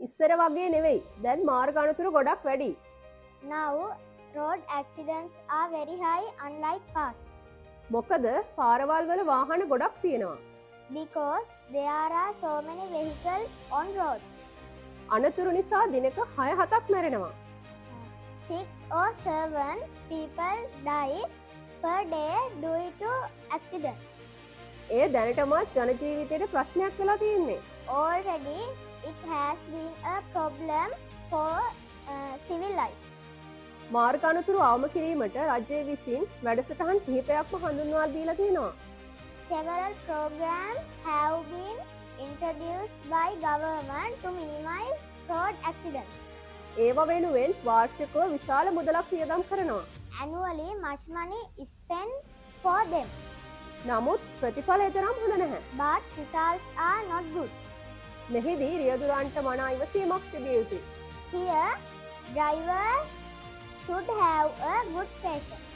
ඉස්සර වගේ නෙවෙයි. දැන් මාර්ග අනතුරු ගොඩක් වැඩි. Now, road accidents are very high unlike past මොකද පාරවල් වල වාහන ගොඩක් තියෙනවා. because there are so many vehicles on road. අනතුරු නිසා දිනක 6-7ක් මැරෙනවා. 6 or 7 people die per day due to accident. එය දැනටමත් ජන ජීවිතයට ප්‍රශ්නයක් වෙලා තියෙන්නේ. Already, it has been a problem for civil life. මාර්ග අනතුරු අවම කිරීමට රජය විසින් වැඩසටහන් කිහිපයක්ම හඳුන්වා දීලා තියෙනවා. Several programs have been introduced by government to minimize road accidents. ඒව වෙනුවෙන් වාර්ෂිකව විශාල මුදලක් වියදම් කරනවා. Annually, much money is spent for them, නමුත් ප්‍රතිඵල එතරම් හොඳ නැහැ. but results are not good. මෙහිදී රියදුරන්ට මනා ඉවසීමක් තිබිය යුතුයි. Here, drivers should have a good patience.